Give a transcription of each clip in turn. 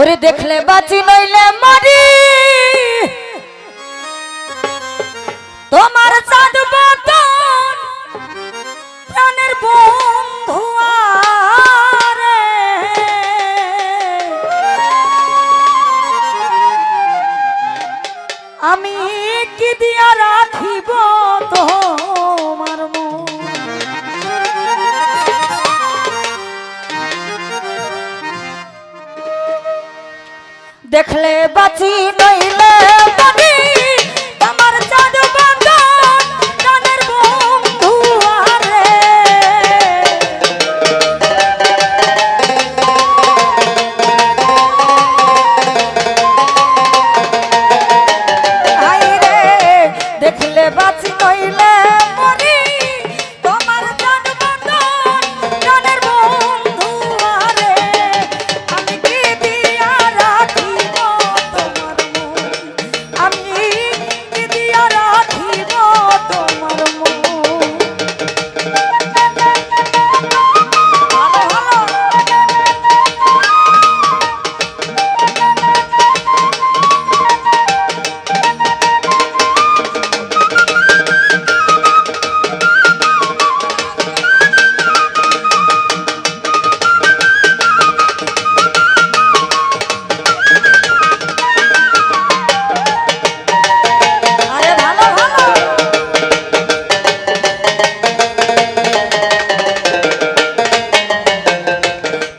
ওরে দেখলে বাঁচি নইলে মরি তোমার চাঁদ বদন প্রাণের বন্ধু আরে আমি কি দিয়া রাখিব তোমার মন দেখলে বাঁচি নইলে মরি তোমার চাঁদ বদন প্রাণের বন্ধু আরে আইরে দেখলে বাঁচি নইলে মরি তোমার চাঁদ বদন প্রাণের বন্ধু আরে আমি কি দিয়া রাখিব তোমার মন আমি কি দিয়া রাখিব তোমার মন ভালো ভালো আরে ভালো ভালো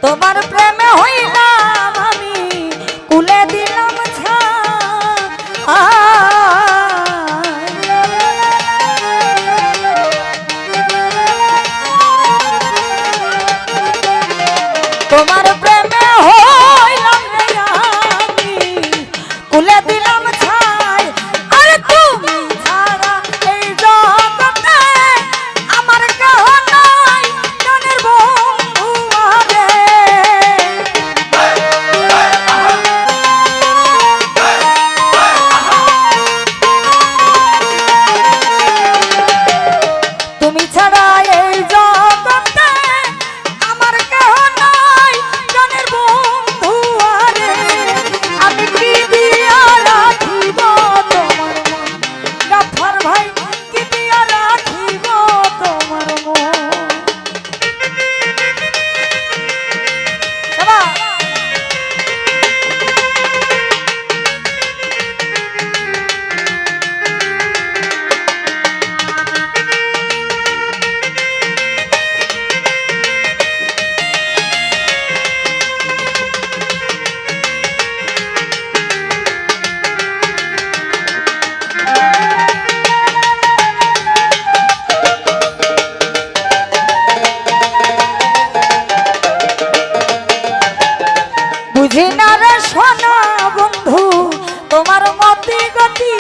তোমার প্রেমে হইলাম আমি কুলে দিলাম তোমার প্রেমে হইলাম রে আমি কুলে দিলাম ছাই আরে তুমি ছাড়া এই জগতে আমার কেহ নাই প্রাণের বন্ধু আরে তুমি ছাড়া এই জগতে আমার কেহ নাই প্রাণের বন্ধু আরে আমি কি দিয়া রাখিব তোমার মন গাফার ভাই কি দিয়া রাখিব তোমার মন বাবা বুঝি না রে সোনা বন্ধু তোমার মতি গতি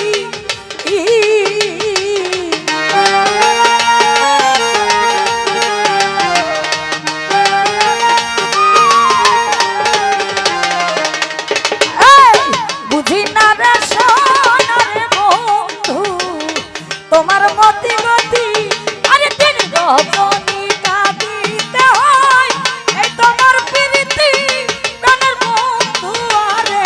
এই, বুঝি না রে সোনা রে বন্ধু তোমার মতি গতি আরে দিন রজনী কাঁদিতে হয় এই তোমার প্রীতি প্রাণের বন্ধু আরে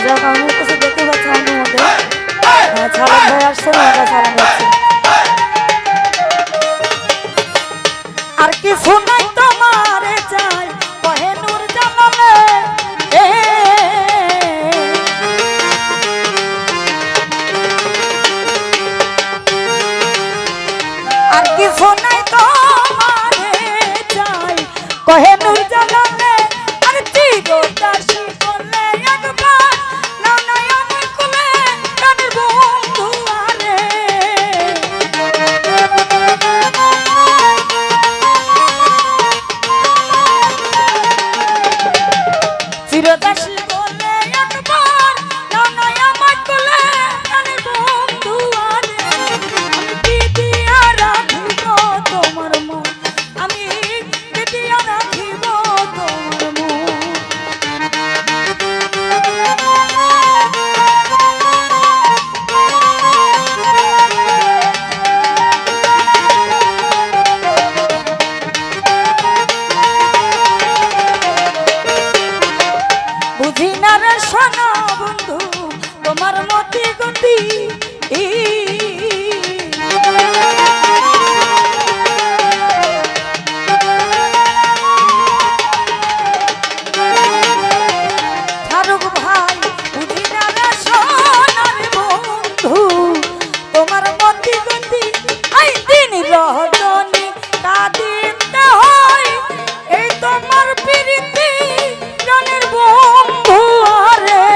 যাক আমি কিছু দেখতে পাচ্ছি আমার মধ্যে সালাম ভাই আসছে না ওটা সালাম যাচ্ছে আর কিছু নাই তোমারে চাই কহে নূর জানালে আর কিছু নাই তোমারে চাই কহে নূর জানালে আর চিরদাসী বলে একবার নাও নাই আমি কোলে কানের বন্ধু আরে চিরদাসী বলে একবার নাও নাই আমার কোলে কানের বন্ধু আরে আমি কি দিয়া রাখিব তোমার মন আমি কি দিয়া রাখিব তোমার মন বুঝি না রে সোনা বন্ধু তোমার মতি গতি শাহরুখ ভাই বুঝি না রে সোনার বন্ধু তোমার মতি গতি এই দিন রজনী কাঁদিতে হয় এই তোমার প্রীতি জানের বন্ধু আরে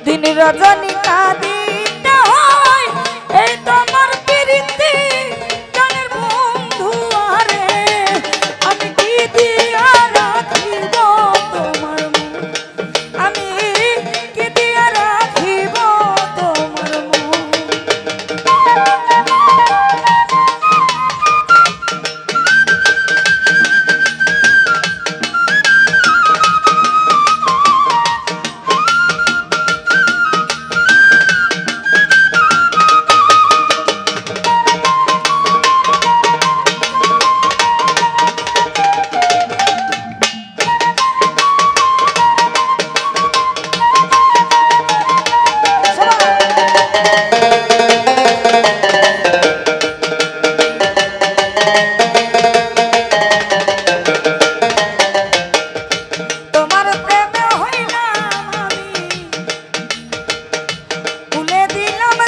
দিন রজনী কাঁদিতে হয় এই তোমার প্রীতি জানের বন্ধু আরে আমি কি দিয়া রাখিব তোমার মন আমি কি দিয়া রাখিব তোমার মন তোমার প্রেমে হইলাম আমি ভুলে দিলাম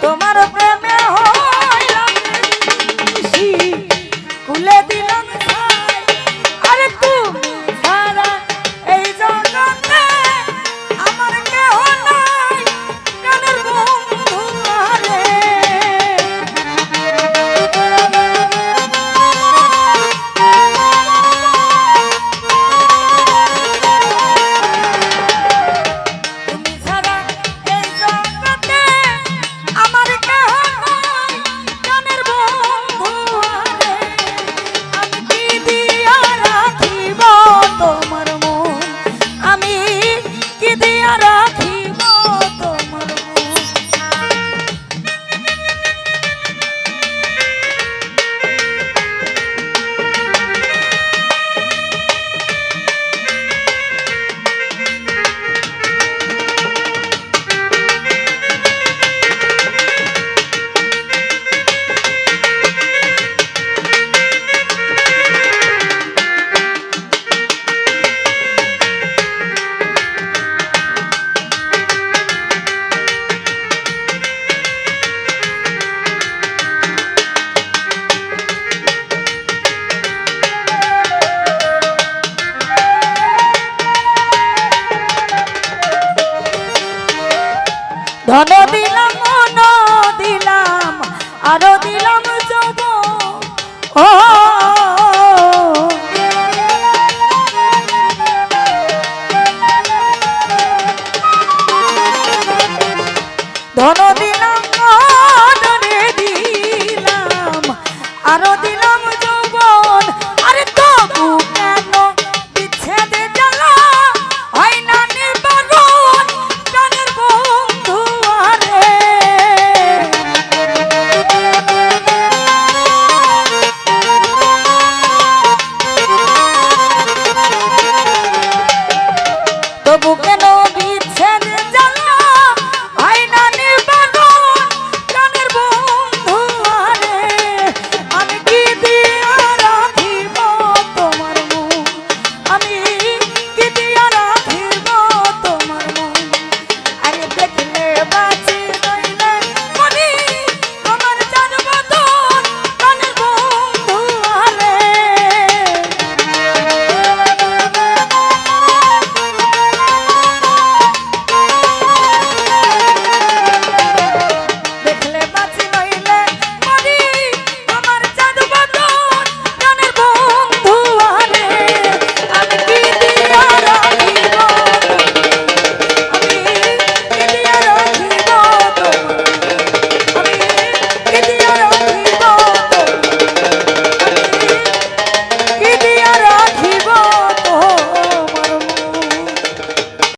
তোমার প্রেমে হইলাম খুশি ভুলে দিলাম আরে তুমি ছাড়া এই জগতে আমার কেহ নাই কানের বন্ধু আরে তুমি ছাড়া এই জগতে আমার কেহ নাই কানের বন্ধু আরে আমি কি দিয়া রাখিব তোমার মন আমি কি দিয়া রাখিব তোমার মন ধন দিলাম মন দিলাম আরো